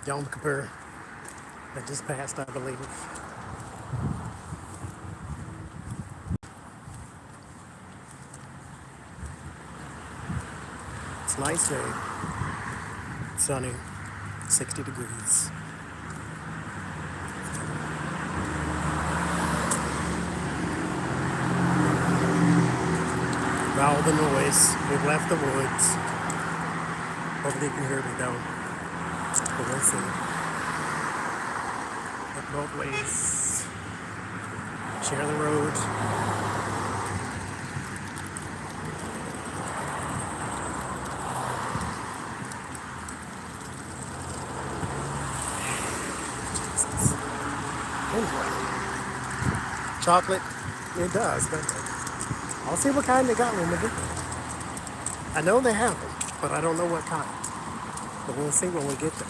Yom Kippur that just passed, I believe. It's a nice day, sunny, 60 degrees. All the noise, we've left the woods. Hopefully you can hear me though, but we'll see. Look both ways, share the road. Anyway, chocolate, it does, doesn't it? I'll see what kind they got when we get there. I know they have them, but I don't know what kind. But we'll see when we get there.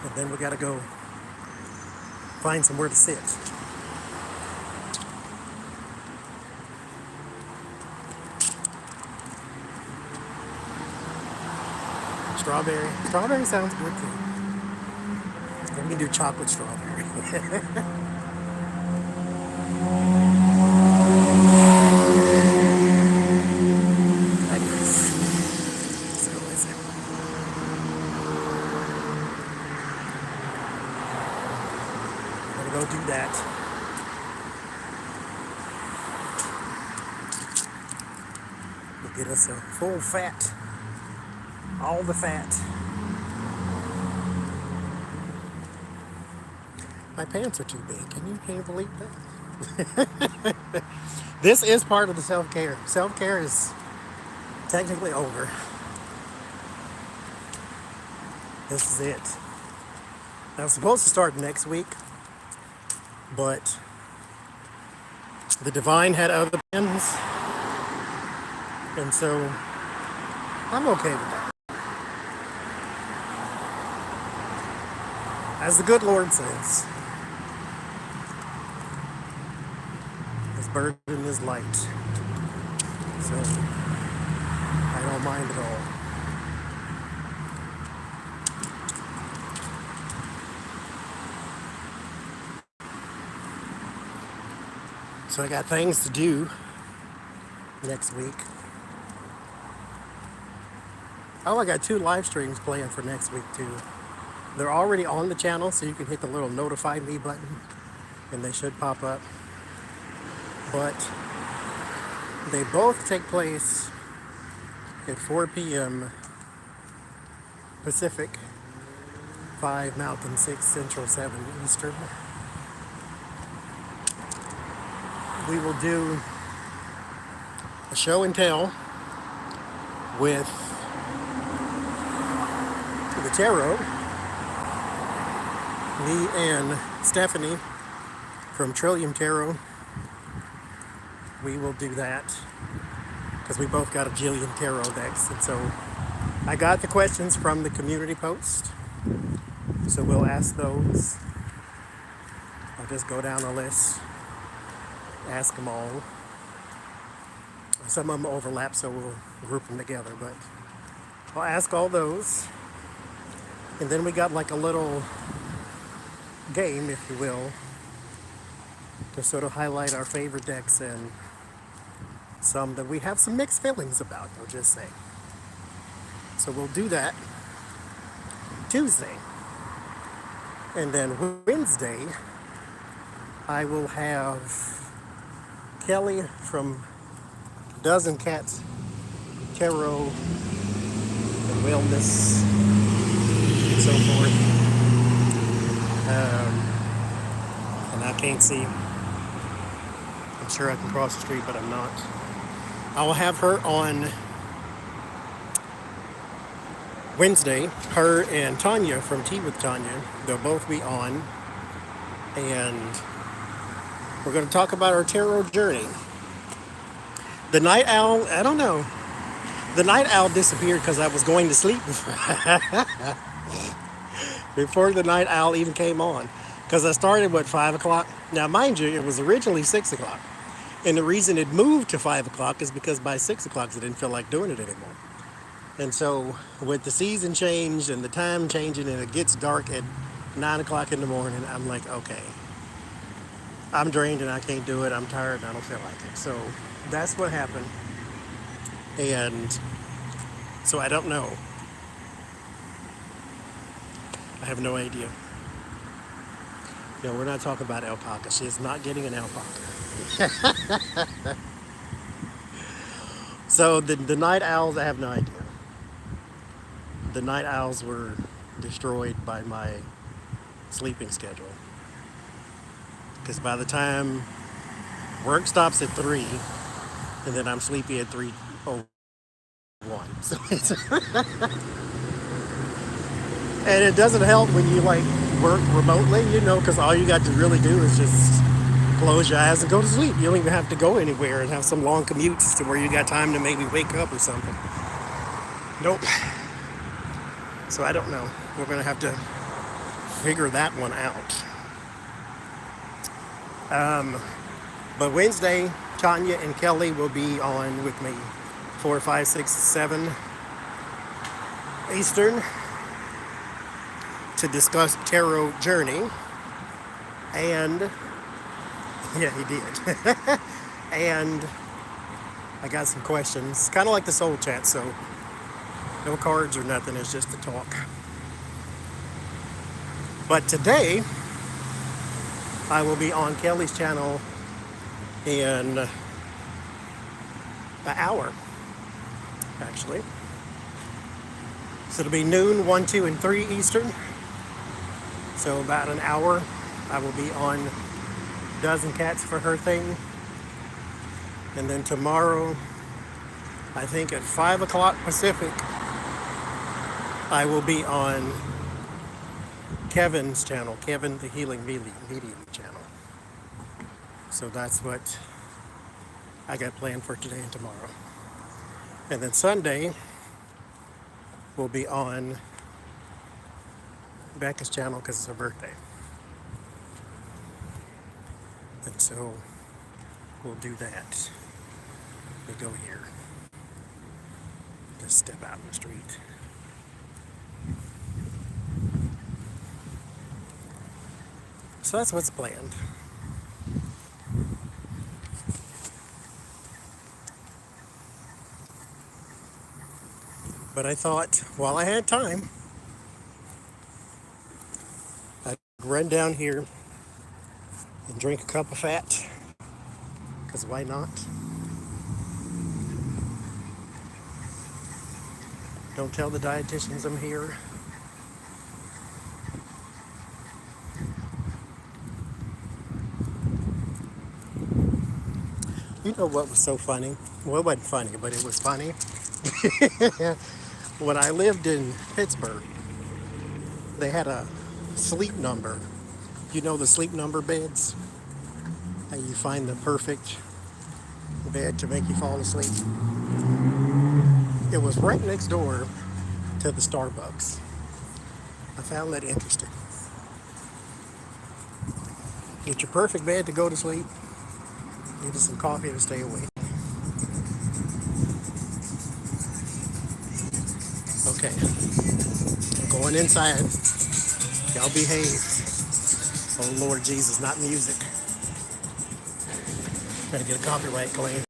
And then we gotta go find somewhere to sit. Strawberry. Strawberry sounds good too. We can do chocolate strawberry. Nice. So is it? Gonna go do that. We'll get us a full fat. All the fat. My pants are too big. Can you believe that? This is part of the self-care. Self-care is technically over. This is it. I was supposed to start next week, but the divine had other plans, and so I'm okay with that. As the good Lord says, his burden is light. So I don't mind at all. So I got things to do next week. Oh, I got 2 live streams planned for next week too. They're already on the channel, so you can hit the little notify me button and they should pop up. But they both take place at 4 p.m. Pacific, 5 Mountain, 6 Central, 7 Eastern. We will do a show and tell with the tarot. Me and Stephanie from Trillium Tarot, we will do that because we both got a jillion tarot decks. And so I got the questions from the community post, so we'll ask those. I'll just go down the list, ask them all. Some of them overlap, so we'll group them together, but I'll ask all those. And then we got like a little game, if you will, to sort of highlight our favorite decks and some that we have some mixed feelings about, I'll just say. So we'll do that Tuesday. And then Wednesday, I will have Kelly from Dozen Cats Tarot and Wellness and so forth. And I can't see. I'm sure I can cross the street, but I'm not. I will have her on Wednesday. Her and Tanya from Tea with Tanya. They'll both be on. And we're going to talk about our tarot journey. The night owl, I don't know. The night owl disappeared because I was going to sleep before the night owl even came on. Because I started, what, 5 o'clock? Now, mind you, it was originally 6 o'clock. And the reason it moved to 5 o'clock is because by 6 o'clock, I didn't feel like doing it anymore. And so, with the season change and the time changing, and it gets dark at 9 o'clock in the morning, I'm like, okay, I'm drained and I can't do it. I'm tired and I don't feel like it. So, that's what happened. And so, I don't know. I have no idea. No, we're not talking about alpaca. She is not getting an alpaca. So the night owls, I have no idea. The night owls were destroyed by my sleeping schedule. Because by the time work stops at 3, and then I'm sleepy at 3:01. So it's and it doesn't help when you like work remotely, because all you got to really do is just close your eyes and go to sleep. You don't even have to go anywhere and have some long commutes to where you got time to maybe wake up or something. Nope. So I don't know. We're going to have to figure that one out. But Wednesday, Tanya and Kelly will be on with me 4, 5, 6, 7 Eastern to discuss tarot journey. And yeah, he did. And I got some questions, kind of like the soul chat, so no cards or nothing, it's just a talk. But today, I will be on Kelly's channel in an hour, actually. So it'll be noon, 1, 2, and 3 Eastern. So about an hour, I will be on Dozen Cats for her thing. And then tomorrow, I think at 5 o'clock Pacific, I will be on Kevin's channel, Kevin the Healing Medium channel. So that's what I got planned for today and tomorrow. And then Sunday, we'll be on Becca's channel because it's her birthday. And so we'll do that. We go here. Just step out in the street. So that's what's planned. But I thought, while I had time, I'd run down here and drink a cup of fat. Because why not? Don't tell the dietitians I'm here. You know what was so funny? Well, it wasn't funny, but it was funny. When I lived in Pittsburgh, they had a sleep number. You know the sleep number beds? How you find the perfect bed to make you fall asleep. It was right next door to the Starbucks. I found that interesting. Get your perfect bed to go to sleep. Needed some coffee to stay awake. Okay, going inside. Y'all behave. Oh Lord Jesus, not music. Gotta get a copyright claim.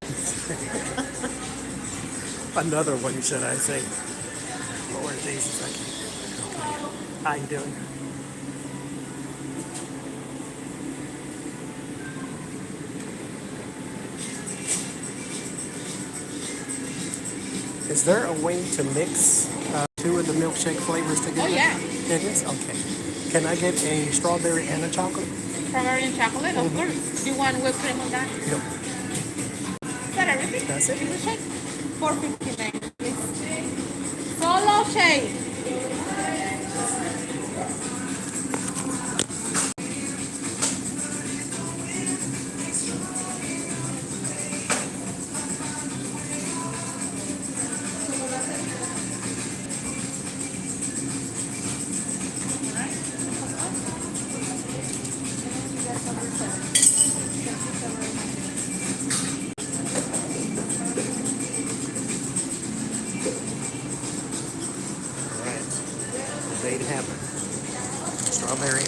Another one, should I say? Lord Jesus, I can't. Okay. How you doing? Is there a way to mix 2 of the milkshake flavors together? Oh, yeah. It is? Okay. Can I get a strawberry and a chocolate? Strawberry and chocolate, of course. Do you want whipped cream on that? Yep. Is that everything? That's it. Milkshake? $4.59. Please. Solo shake.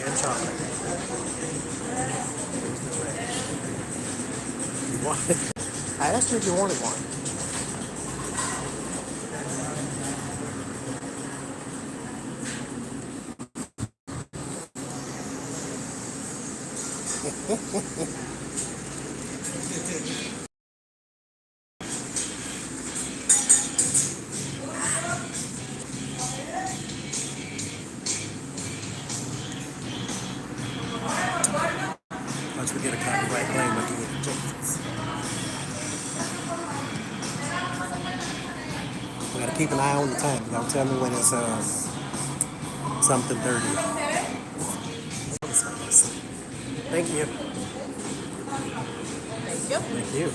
and chocolate. You want it? I asked you if you wanted one. Once we get a copyright claim again, Jesus. We gotta keep an eye on the time. Don't tell me when it's something 30. Thank you. Thank you. Thank you.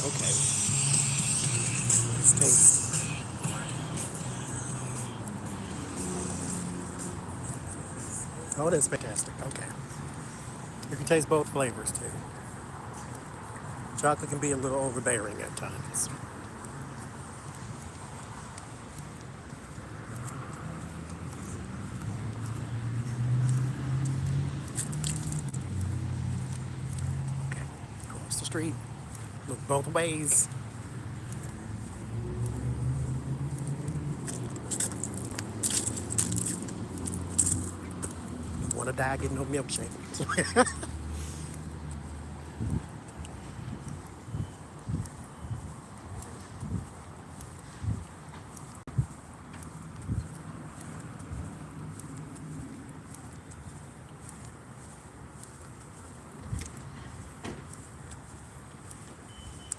Okay. Let's taste. Oh, it is fantastic. Okay. You can taste both flavors too. Chocolate can be a little overbearing at times. Okay. Across the street. Look both ways. You want to die, get no milkshake.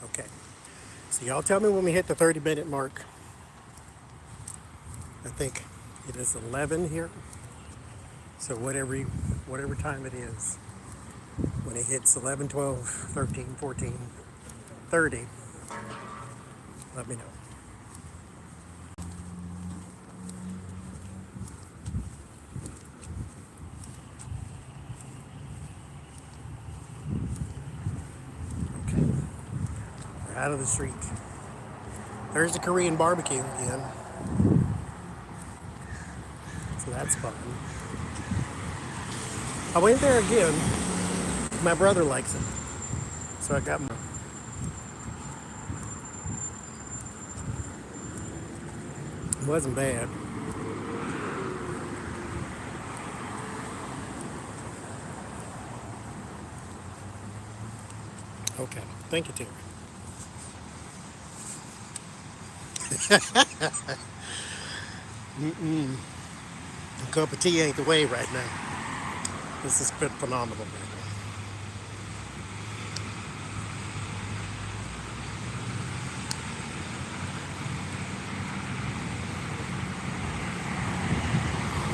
Okay. So y'all tell me when we hit the 30-minute mark. I think it is 11 here. So whatever time it is, when it hits 11, 12, 13, 14, 30, let me know. Okay. We're out of the street. There's the Korean barbecue again. So that's fun. I went there again. My brother likes it. So I got my... It wasn't bad. Okay. Thank you, Terry. A cup of tea ain't the way right now. This has been phenomenal right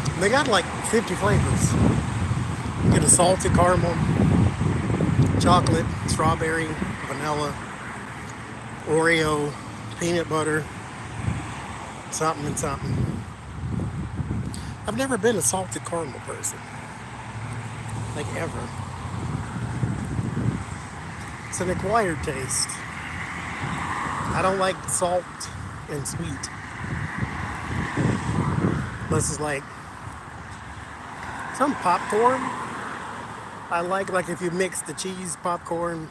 now. They got like 50 flavors. You get a salted caramel, chocolate, strawberry, vanilla, Oreo, peanut butter, something and something. I've never been a salted caramel person. Like ever. It's an acquired taste. I don't like salt and sweet. This is like some popcorn. I like if you mix the cheese popcorn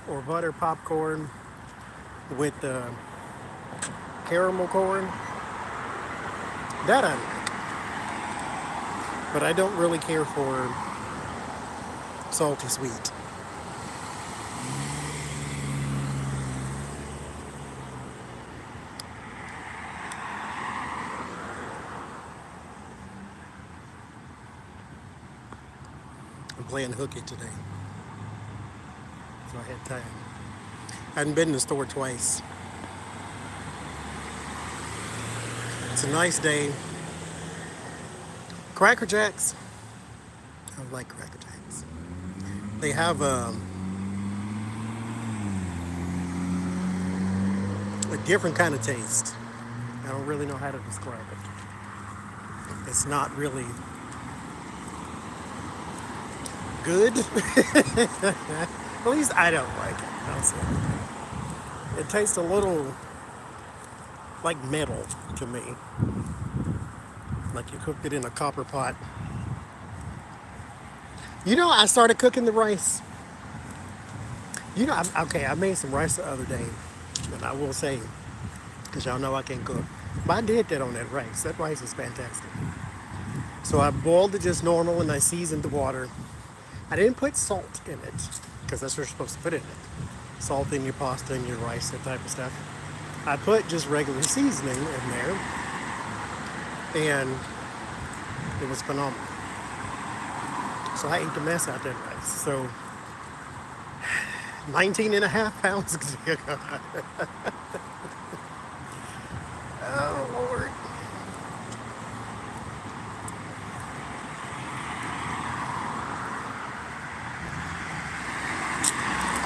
or butter popcorn with the caramel corn. That I like. But I don't really care for salty sweet. I'm playing hooky today. So I had time. I hadn't been in the store twice. It's a nice day. Cracker Jacks. I like Cracker Jacks. They have a different kind of taste. I don't really know how to describe it. It's not really good. At least I don't like it. I'll say. It tastes a little like metal to me. Like you cooked it in a copper pot. You know, I started cooking the rice. You know, I made some rice the other day. And I will say, because y'all know I can't cook. But I did that on that rice. That rice is fantastic. So I boiled it just normal and I seasoned the water. I didn't put salt in it, because that's what you're supposed to put in it. Salt in your pasta and your rice, that type of stuff. I put just regular seasoning in there, and it was phenomenal. So I ate the mess out of that rice. So 19 and a half pounds. Oh, Lord.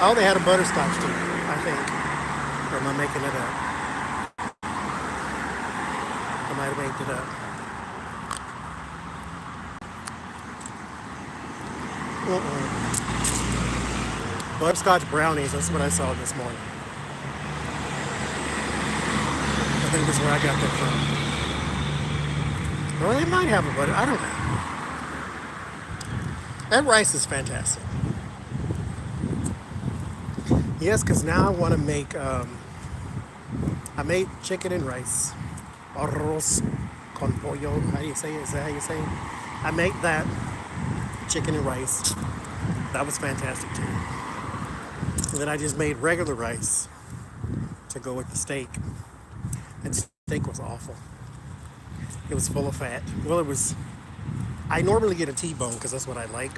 Oh, they had a butterscotch too, I think. Or am I making it up? I might have made it up. Butterscotch brownies, that's what I saw this morning. I think that's where I got that from. Well, they might have a butter, I don't know. That rice is fantastic. Yes, because now I want to make, I made chicken and rice. Arroz con pollo. How do you say it? Is that how you say it? I made that chicken and rice. That was fantastic too. And then I just made regular rice to go with the steak. And steak was awful. It was full of fat. Well, it was, I normally get a T-bone because that's what I like.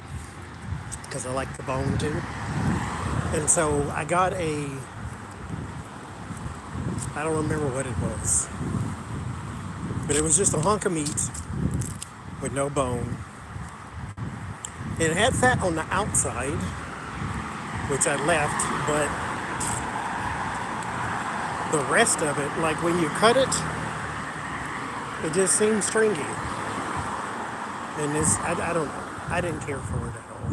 Because I like the bone too. And so I got I don't remember what it was. But it was just a hunk of meat with no bone. It had fat on the outside, which I left, but the rest of it, like when you cut it, it just seemed stringy. And I don't know. I didn't care for it at all.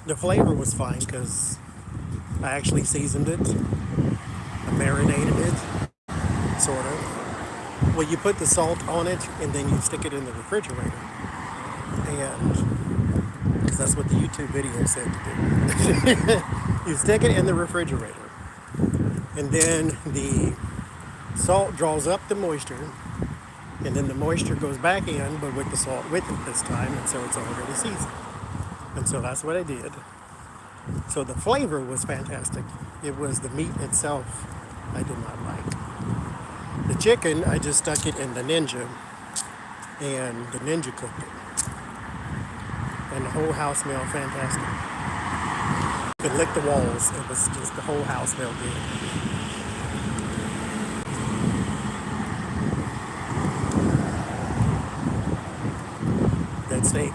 The flavor was fine because I actually seasoned it. I marinated it, sort of. Well, you put the salt on it and then you stick it in the refrigerator. And because that's what the YouTube video said to do. You stick it in the refrigerator. And then the salt draws up the moisture. And then the moisture goes back in, but with the salt with it this time. And so it's already seasoned. And so that's what I did. So the flavor was fantastic. It was the meat itself I did not like. The chicken, I just stuck it in the Ninja, and the Ninja cooked it. And the whole house smelled fantastic. You could lick the walls. It was just, the whole house smelled good. That steak.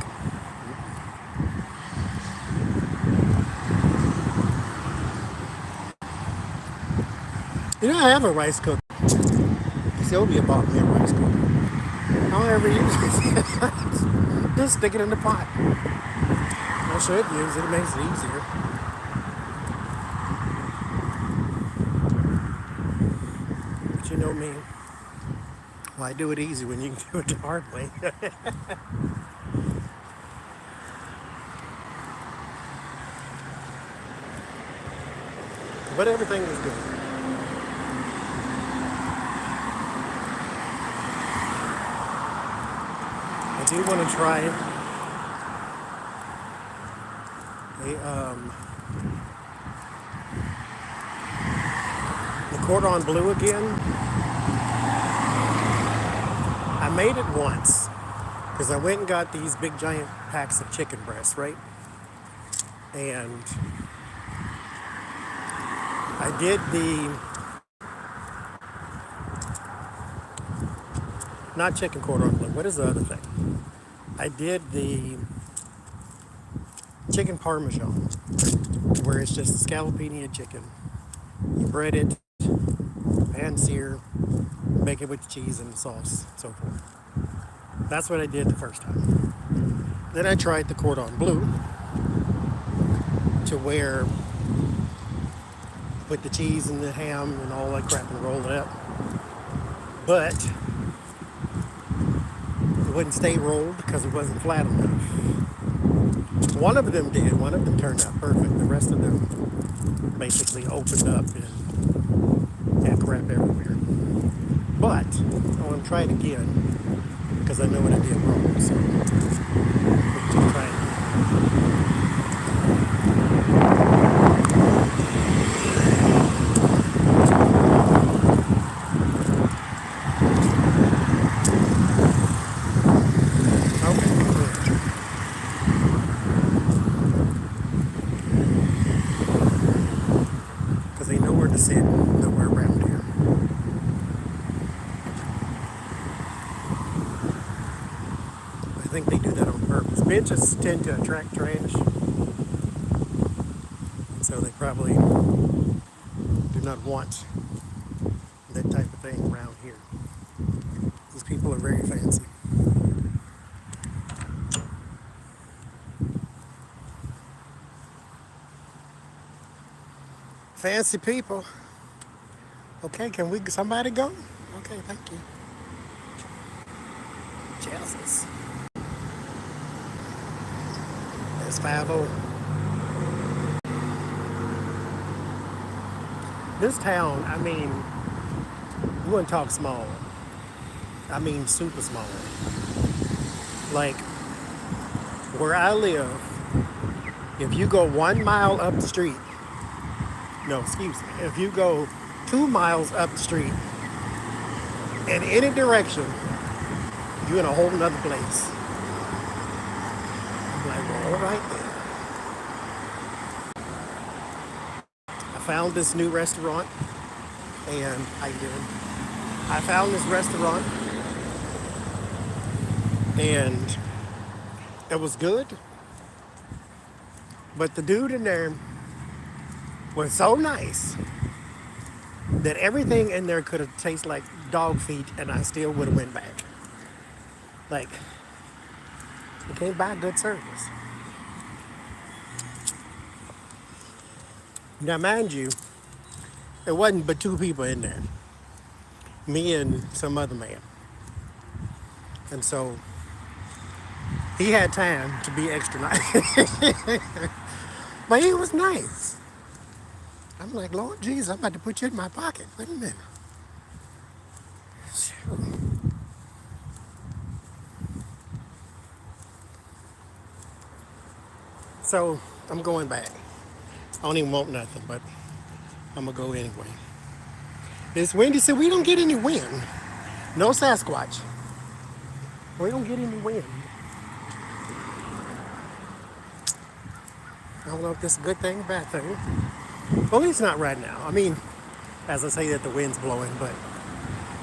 You know, I have a rice cooker. Sylvia bought me a rice cooker. I don't ever use it. Just stick it in the pot. I should use it. It makes it easier. But you know me. Why do it easy when you can do it the hard way? But everything was good. I do want to try the cordon bleu again. I made it once because I went and got these big giant packs of chicken breasts, right? And I did not chicken cordon bleu. What is the other thing? I did the chicken parmesan, where it's just scallopini and chicken. You bread it, pan sear, bake it with the cheese and the sauce, and so forth. That's what I did the first time. Then I tried the cordon bleu, to where put the cheese and the ham and all that crap and roll it up. But it wouldn't stay rolled because it wasn't flat enough. One of them did. One of them turned out perfect. The rest of them basically opened up and had crap everywhere. But I want to try it again because I know what I did wrong. So let's just try it again. Because they know where to sit, nowhere around here. I think they do that on purpose. Benches tend to attract trash, so they probably do not want that type of thing around here. These people are very fancy. Fancy people. Okay, can we? Somebody go? Okay, thank you. Jesus. That's 5-0. This town, I mean, you wouldn't talk small. I mean, super small. Like, where I live, if you go 1 mile up the street, no, excuse me, if you go 2 miles up the street in any direction, you're in a whole nother place. I'm like, well, all right then. I found this new restaurant, and how you doing? I found this restaurant, and it was good, but the dude in there was so nice that everything in there could have tasted like dog feet, and I still would have went back. Like, you can't buy good service. Now, mind you, it wasn't but 2 people in there, me and some other man, and so he had time to be extra nice. But he was nice. I'm like, Lord Jesus, I'm about to put you in my pocket. Wait a minute. So I'm going back. I don't even want nothing, but I'm gonna go anyway. It's windy, so we don't get any wind. No Sasquatch. We don't get any wind. I don't know if this is a good thing or bad thing. Well, it's not right now. I mean, as I say that the wind's blowing, but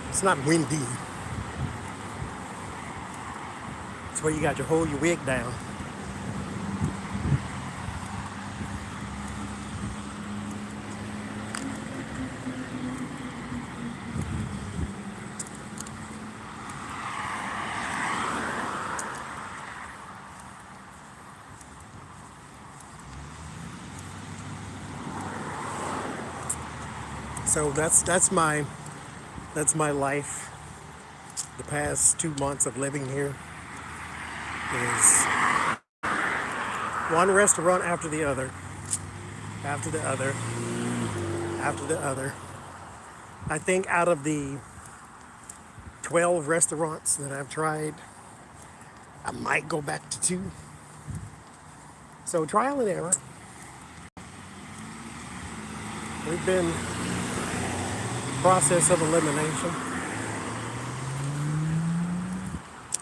it's not windy. It's where you got to hold your wig down. So that's my life. The past 2 months of living here is one restaurant after the other, after the other, after the other. I think out of the 12 restaurants that I've tried, I might go back to 2. So trial and error. We've been process of elimination.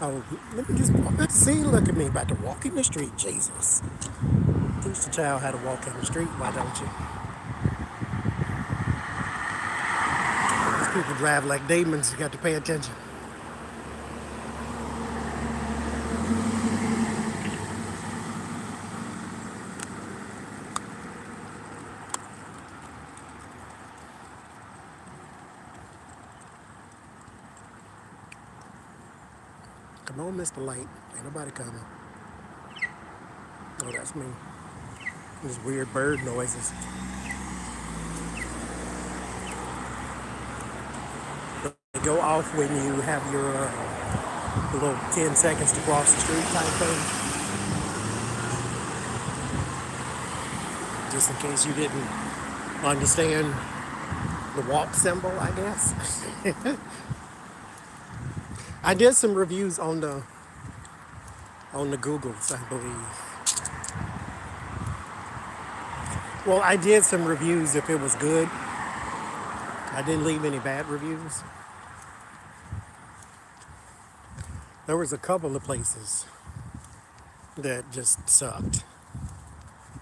Oh, let me just walk. Let's see, look at me about to walk in the street, Jesus. Teach the child how to walk in the street, why don't you? These people drive like demons, you got to pay attention. Come on, Mr. Light. Ain't nobody coming. Oh, that's me. These weird bird noises. They go off when you have your little 10 seconds to cross the street type thing. Just in case you didn't understand the walk symbol, I guess. I did some reviews on the Googles, I believe. Well, I did some reviews if it was good. I didn't leave any bad reviews. There was a couple of places that just sucked.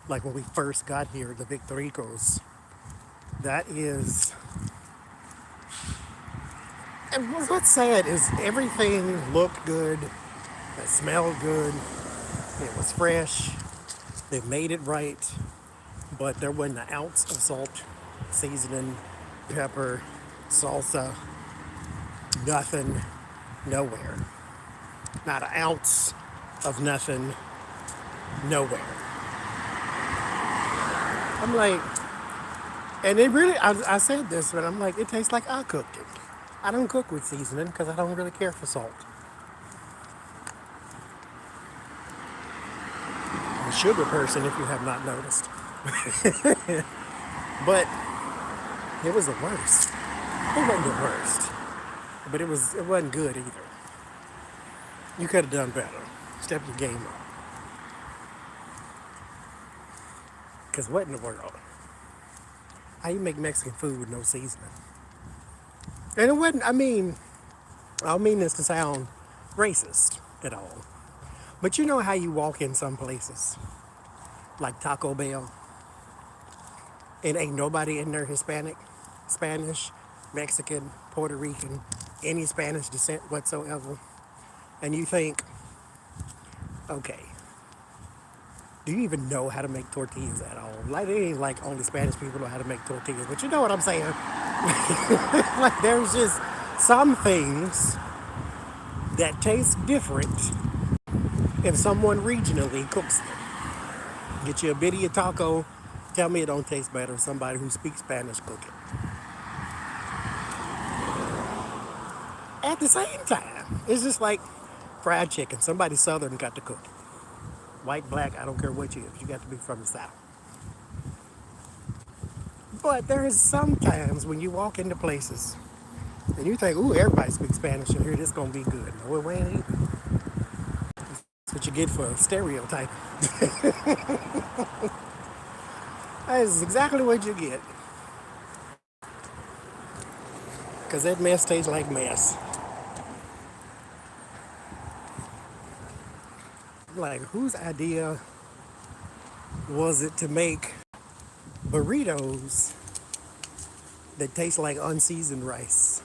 Like when we first got here, the Victoricos. That is... And what's sad is everything looked good. It smelled good. It was fresh. They made it right. But there wasn't an ounce of salt, seasoning, pepper, salsa, nothing, nowhere. Not an ounce of nothing, nowhere. I'm like, and it really, I said this, but I'm like, it tastes like I cooked it. I don't cook with seasoning because I don't really care for salt. I'm a sugar person if you have not noticed. But it was the worst. It wasn't the worst, but it wasn't good either. You could have done better. Step your game up. Because what in the world? How you make Mexican food with no seasoning? And it wasn't, I don't mean this to sound racist at all. But you know how you walk in some places, like Taco Bell, and ain't nobody in there Hispanic, Spanish, Mexican, Puerto Rican, any Spanish descent whatsoever. And you think, okay, do you even know how to make tortillas at all? Like, it ain't like only Spanish people know how to make tortillas, but you know what I'm saying? Like, there's just some things that taste different if someone regionally cooks them. Get you a birria taco, tell me it don't taste better if somebody who speaks Spanish cook it. At the same time, it's just like fried chicken. Somebody Southern got to cook it. White, black, I don't care what you is. You got to be from the South. But there is sometimes when you walk into places and you think, ooh, everybody speaks Spanish in here, this is going to be good. No, it ain't either. That's what you get for stereotyping. That is exactly what you get. Because that mess tastes like mess. Like, whose idea was it to make burritos that taste like unseasoned rice?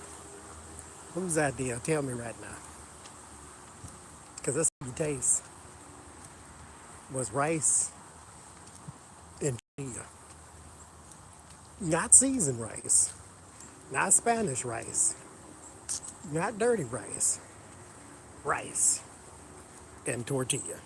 Whose idea? Tell me right now. Because that's what you taste. Was rice and tortilla. Not seasoned rice. Not Spanish rice. Not dirty rice. Rice and tortilla.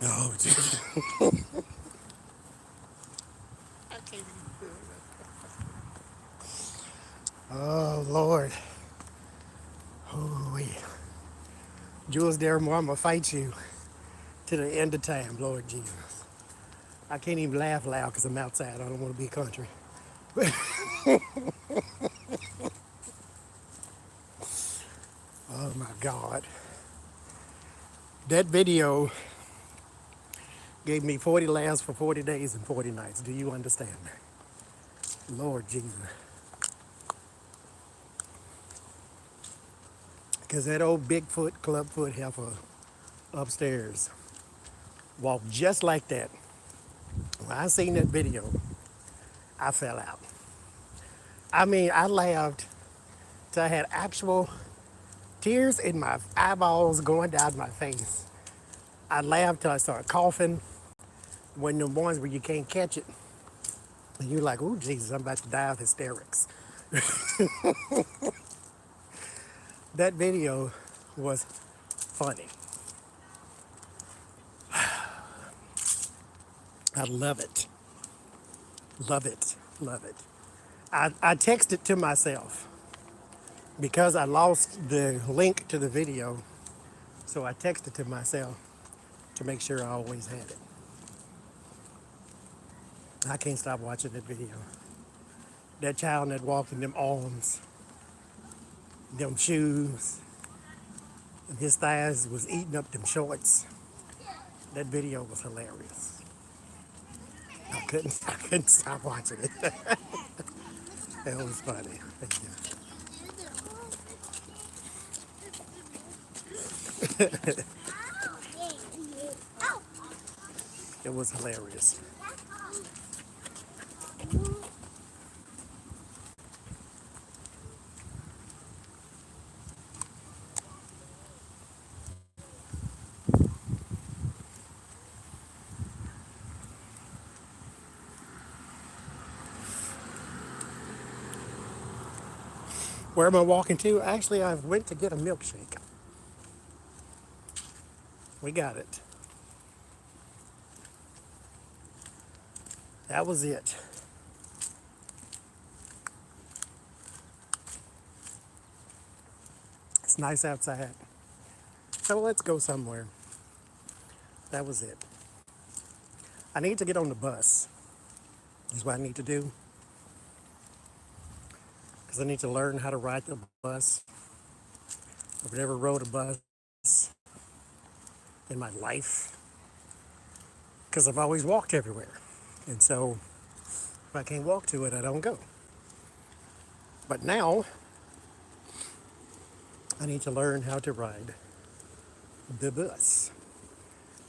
Oh, Jesus. I can't even do it. Oh, Lord. Oh, Jules Deramore, I'm going to fight you to the end of time, Lord Jesus. I can't even laugh loud because I'm outside. I don't want to be country. Oh, my God. That video gave me 40 laughs for 40 days and 40 nights. Do you understand that? Lord Jesus. Because that old Bigfoot, Clubfoot heifer upstairs walked just like that. When I seen that video, I fell out. I laughed till I had actual tears in my eyeballs going down my face. I laughed till I started coughing. One of the ones where you can't catch it. And you're like, oh, Jesus, I'm about to die of hysterics. That video was funny. I love it. Love it. Love it. I texted to myself because I lost the link to the video. So I texted to myself to make sure I always had it. I can't stop watching that video. That child that walked in them arms, them shoes, and his thighs was eating up them shorts. That video was hilarious. I couldn't stop watching it. It was funny. Thank you. It was hilarious. Where am I walking to? Actually, I went to get a milkshake. We got it. That was it. It's nice outside. So let's go somewhere. That was it. I need to get on the bus. Is what I need to do. Because I need to learn how to ride the bus. I've never rode a bus in my life. Because I've always walked everywhere. And so if I can't walk to it, I don't go. But now I need to learn how to ride the bus.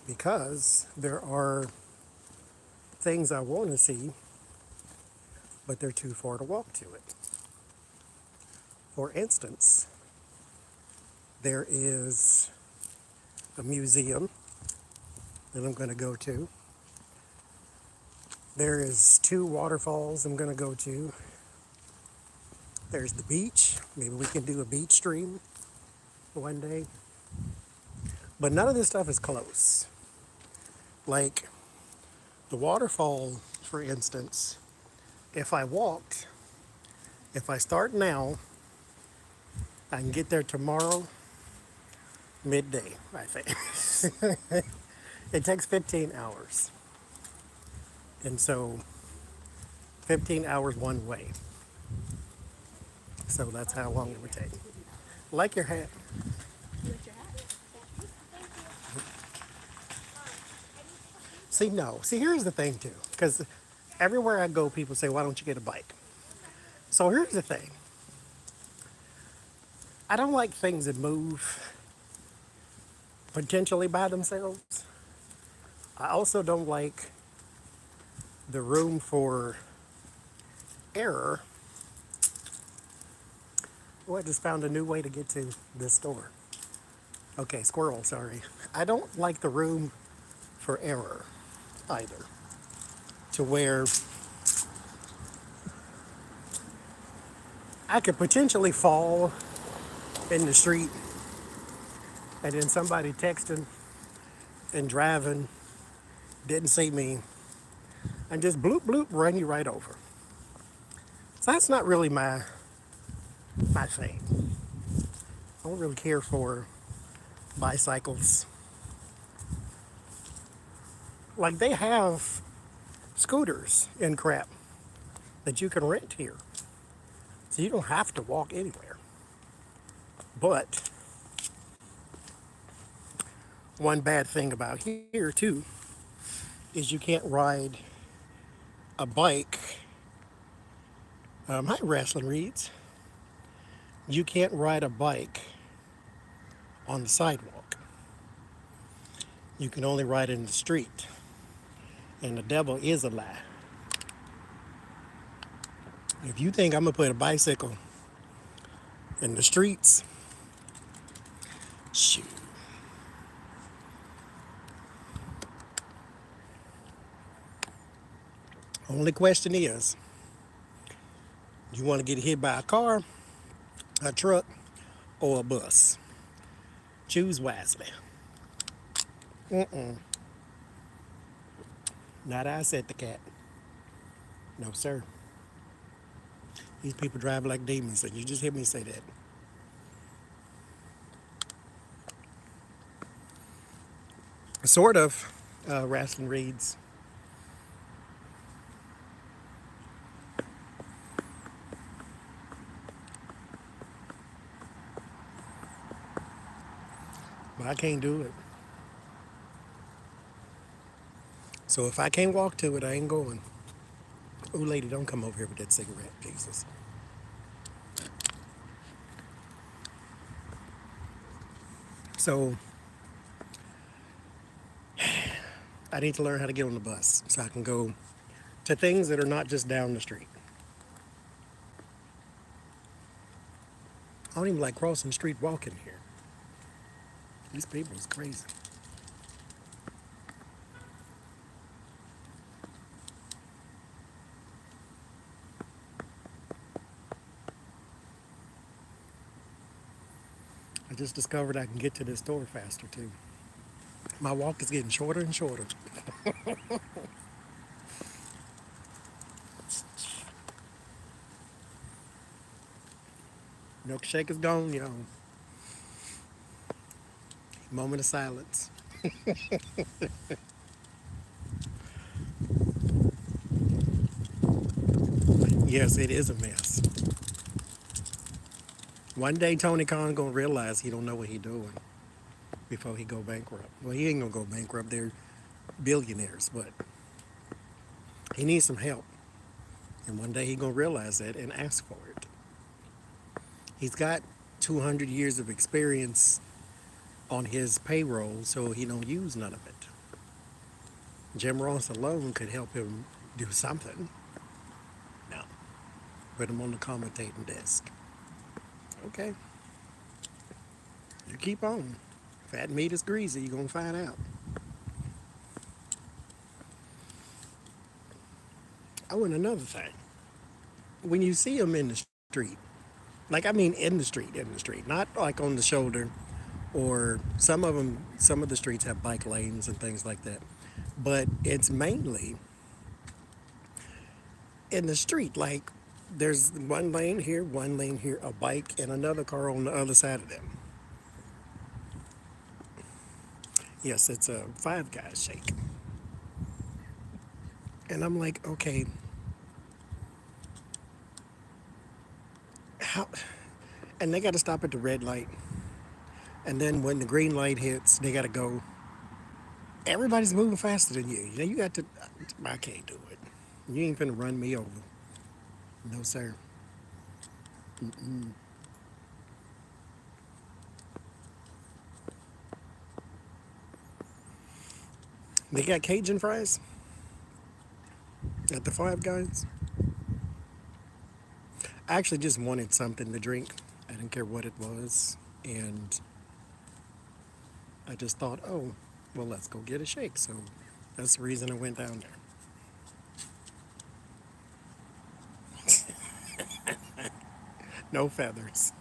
Because there are things I want to see, but they're too far to walk to it. For instance, there is a museum that I'm going to go to. There is 2 waterfalls I'm going to go to. There's the beach. Maybe we can do a beach stream one day. But none of this stuff is close. Like the waterfall, for instance, if I start now, I can get there tomorrow, midday, I think. It takes 15 hours. And so 15 hours one way. So that's how long it would take. Like your hat. See, no. See, here's the thing, too. Because everywhere I go, people say, why don't you get a bike? So here's the thing. I don't like things that move potentially by themselves. I also don't like the room for error. Oh, I just found a new way to get to this store. Okay, squirrel, sorry. I don't like the room for error either. To where I could potentially fall in the street and then somebody texting and driving didn't see me and just bloop bloop run you right over. So that's not really my thing. I don't really care for bicycles. Like they have scooters and crap that you can rent here. So you don't have to walk anywhere. But one bad thing about here too is you can't ride a bike. Hi, Wrestling Reeds. You can't ride a bike on the sidewalk. You can only ride in the street. And the devil is a lie. If you think I'm gonna put a bicycle in the streets, Shoot. Only question is, you want to get hit by a car, a truck, or a bus? Choose wisely. Not I, said the cat. No, sir. These people drive like demons, and you just hear me say that. Sort of. Wrestling reads. But I can't do it. So if I can't walk to it, I ain't going. Oh, lady, don't come over here with that cigarette, Jesus. So I need to learn how to get on the bus so I can go to things that are not just down the street. I don't even like crossing the street walking here. These people is crazy. I just discovered I can get to this store faster too. My walk is getting shorter and shorter. Milkshake is gone, y'all. Moment of silence. Yes, it is a mess. One day Tony Khan gonna realize he don't know what he doing before he go bankrupt. Well, he ain't gonna go bankrupt. They're billionaires, but he needs some help. And one day he gonna realize that and ask for it. He's got 200 years of experience on his payroll, so he don't use none of it. Jim Ross alone could help him do something. No. Put him on the commentating desk. Okay. You keep on. Fat meat is greasy, you're gonna find out. Oh, and another thing. When you see them in the street, like I mean in the street, not like on the shoulder, or some of the streets have bike lanes and things like that. But it's mainly in the street, like there's one lane here, a bike, and another car on the other side of them. Yes, it's a Five Guys shake. And I'm like, okay, how? And they got to stop at the red light. And then when the green light hits, they got to go. Everybody's moving faster than you. You got to, I can't do it. You ain't finna run me over. No, sir. They got Cajun fries at the Five Guys. I actually just wanted something to drink. I didn't care what it was. And I just thought, oh, well, let's go get a shake. So that's the reason I went down there. No feathers.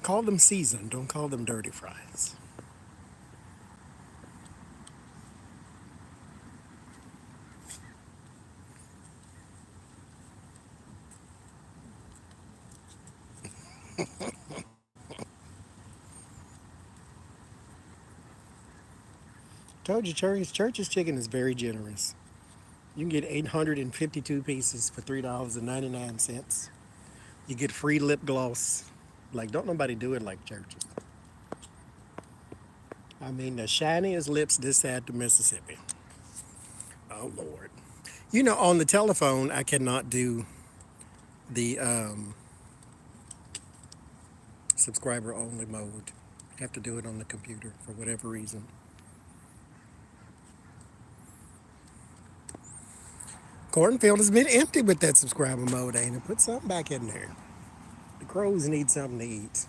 Call them seasoned, don't call them dirty fries. Told you, Church's chicken is very generous. You can get 852 pieces for $3.99. You get free lip gloss. Like, don't nobody do it like Church's. I mean, the shiniest lips this side to Mississippi. Oh, Lord. You know, on the telephone, I cannot do the subscriber only mode. I have to do it on the computer for whatever reason. cornfield has been empty with that subscriber mode, ain't it? Put something back in there. The crows need something to eat.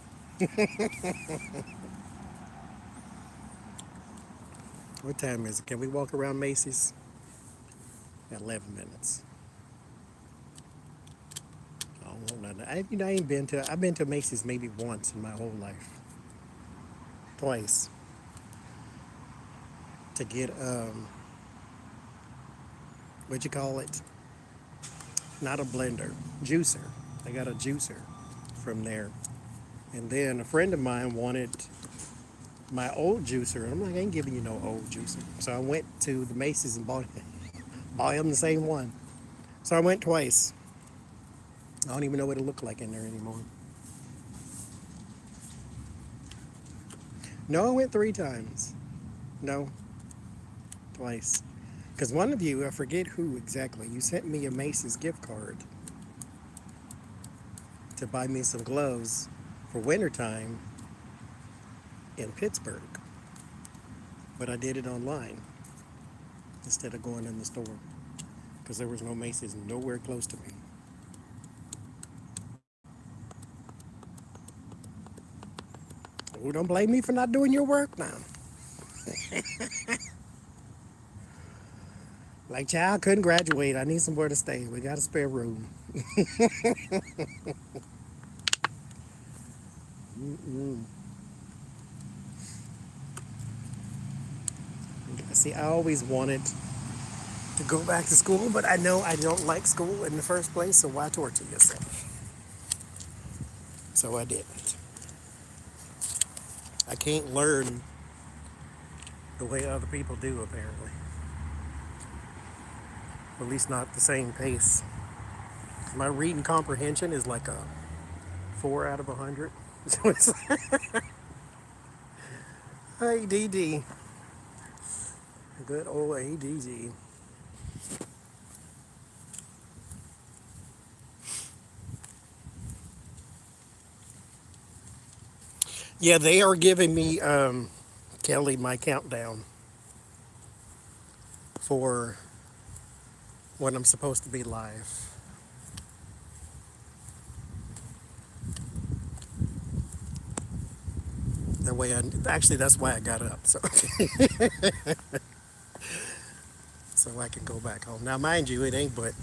What time is it? Can we walk around Macy's? 11 minutes. I don't want nothing. I ain't been to. I've been to Macy's maybe once in my whole life. Twice. To get what you call it? Not a blender, juicer. I got a juicer from there. And then a friend of mine wanted my old juicer. And I'm like, I ain't giving you no old juicer. So I went to the Macy's and bought him the same one. So I went twice. I don't even know what it looked like in there anymore. No, I went 3 times. No, twice. Because one of you, I forget who exactly, you sent me a Macy's gift card to buy me some gloves for wintertime in Pittsburgh. But I did it online instead of going in the store because there was no Macy's nowhere close to me. Oh, don't blame me for not doing your work now. Like, child, couldn't graduate. I need somewhere to stay. We got a spare room. See, I always wanted to go back to school, but I know I don't like school in the first place, so why torture yourself? So I didn't. I can't learn the way other people do, apparently. At least not the same pace. My reading comprehension is like a 4 out of 100. So it's ADD. Good old ADD. Yeah, they are giving me, Kelly, my countdown for when I'm supposed to be live. That way, actually, that's why I got up, so so I can go back home. Now, mind you, it ain't but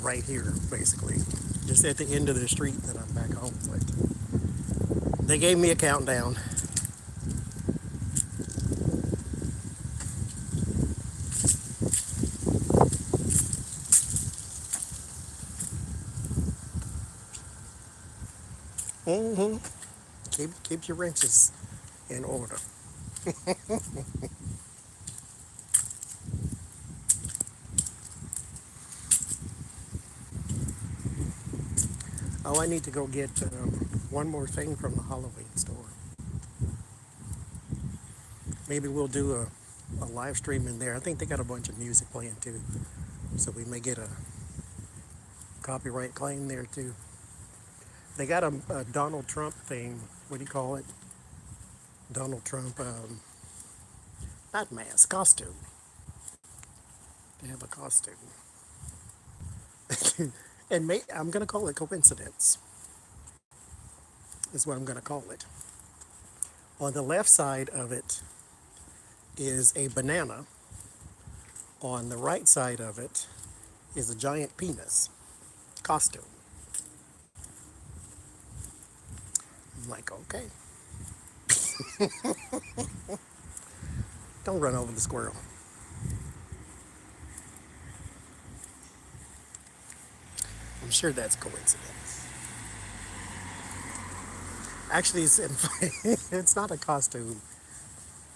right here, basically, just at the end of the street that I'm back home. But they gave me a countdown. Mm-hmm. Keep your wrenches in order. Oh, I need to go get one more thing from the Halloween store. Maybe we'll do a live stream in there. I think they got a bunch of music playing too, so we may get a copyright claim there too. They got a Donald Trump thing. What do you call it? Donald Trump, not mask, costume. They have a costume. And I'm going to call it coincidence, is what I'm going to call it. On the left side of it is a banana. On the right side of it is a giant penis costume. I'm like, okay. Don't run over the squirrel. I'm sure that's coincidence. Actually, it's not a costume.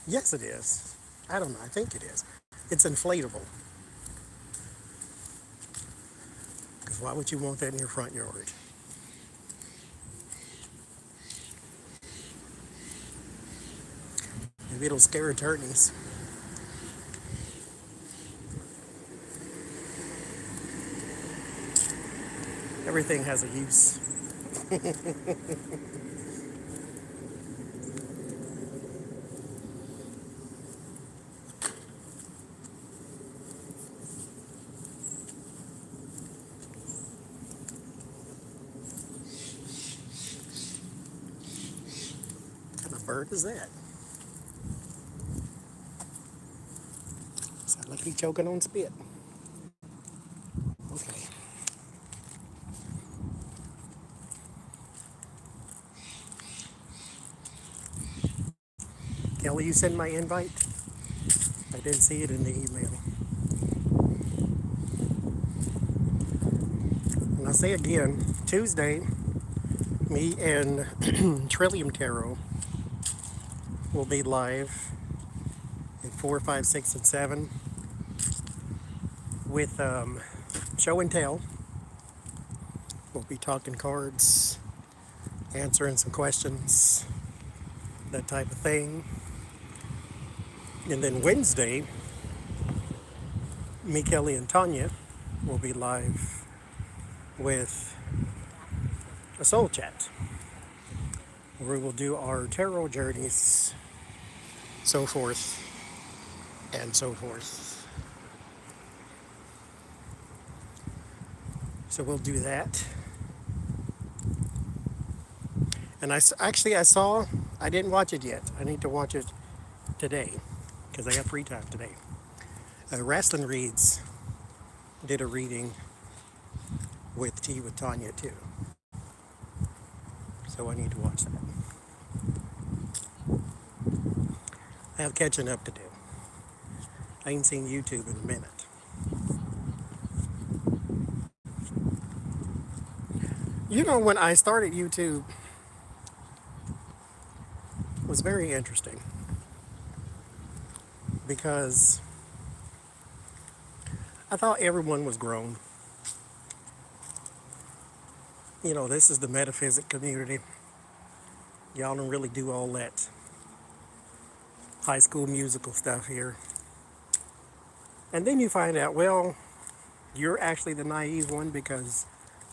Yes, it is. I don't know. I think it is. It's inflatable. Because why would you want that in your front yard? Maybe it'll scare attorneys. Everything has a use. bird is that? Sound like he's choking on spit. Okay. Kelly, you send my invite? I didn't see it in the email. And I say again, Tuesday, me and Trillium Tarot will be live at 4, 5, 6, and 7 with show and tell. We'll be talking cards, answering some questions, that type of thing. And then Wednesday, me, Kelly, and Tanya will be live with a soul chat where we will do our tarot journeys, so forth and so forth. So we'll do that. And I didn't watch it yet. I need to watch it today because I got free time today. Wrestling Reads did a reading with Tea with Tanya too. So I need to watch that. I have catching up to do. I ain't seen YouTube in a minute. You know, when I started YouTube, it was very interesting because I thought everyone was grown. You know, this is the metaphysic community. Y'all don't really do all that high school musical stuff here. And then you find out, well, you're actually the naive one because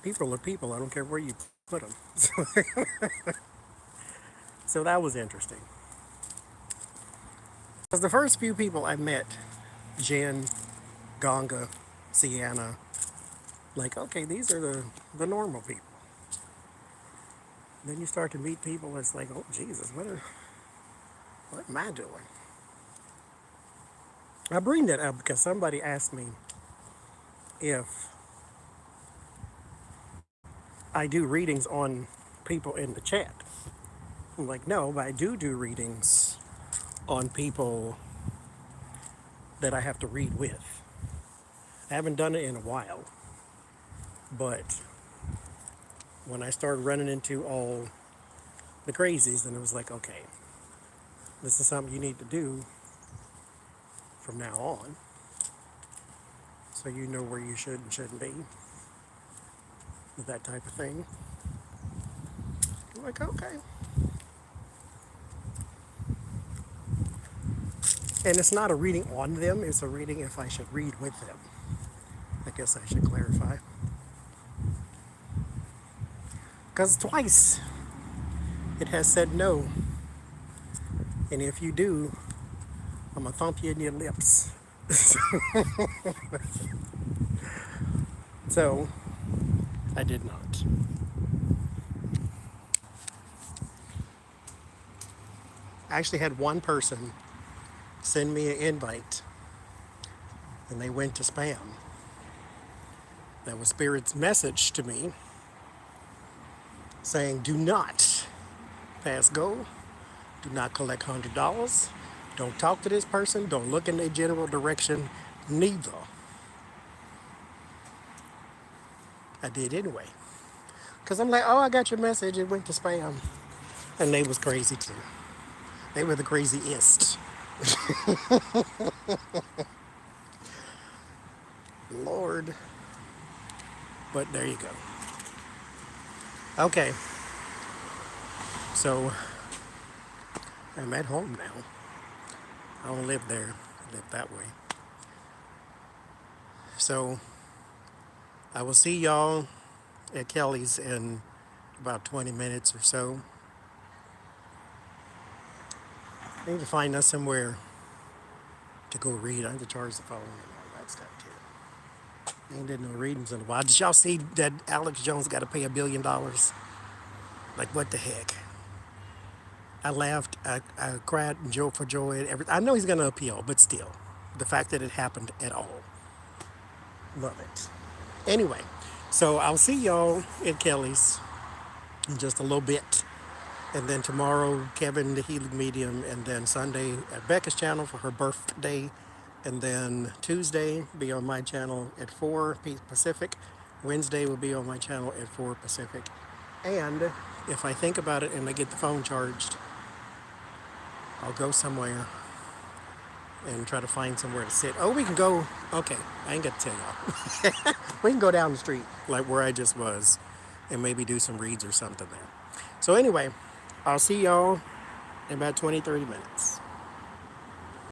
people are people. I don't care where you put them. So that was interesting. Because the first few people I met, Jen, Ganga, Sienna, like, okay, these are the normal people. Then you start to meet people, it's like, oh, Jesus, what am I doing? I bring that up because somebody asked me if I do readings on people in the chat. I'm like, no, but I do readings on people that I have to read with. I haven't done it in a while, but when I started running into all the crazies, then it was like, okay, this is something you need to do from now on, so you know where you should and shouldn't be, with that type of thing. I'm like, okay. And it's not a reading on them, it's a reading if I should read with them. I guess I should clarify. Because twice it has said no. And if you do, I'm going to thump you in your lips. So, I did not. I actually had one person send me an invite and they went to spam. That was Spirit's message to me saying, do not pass go, do not collect $100, don't talk to this person, don't look in their general direction, neither. I did anyway. Because I'm like, oh, I got your message, it went to spam. And they was crazy too. They were the craziest. Lord. But there you go. Okay. So, I'm at home now. I don't live there. I live that way. So, I will see y'all at Kelly's in about 20 minutes or so. I need to find us somewhere to go read. I have to charge the phone and all that stuff too. I ain't did no readings in a while. Did y'all see that Alex Jones got to pay $1 billion? Like, what the heck? I laughed, I cried and joy for joy and everything. I know he's going to appeal, but still, the fact that it happened at all, love it. Anyway, so I'll see y'all at Kelly's in just a little bit. And then tomorrow, Kevin, the Healing Medium, and then Sunday at Becca's channel for her birthday. And then Tuesday, be on my channel at 4 Pacific. Wednesday will be on my channel at 4 Pacific. And if I think about it and I get the phone charged, I'll go somewhere and try to find somewhere to sit. Oh, we can go, okay, I ain't got to tell y'all. We can go down the street, like where I just was, and maybe do some reads or something there. So anyway, I'll see y'all in about 20, 30 minutes.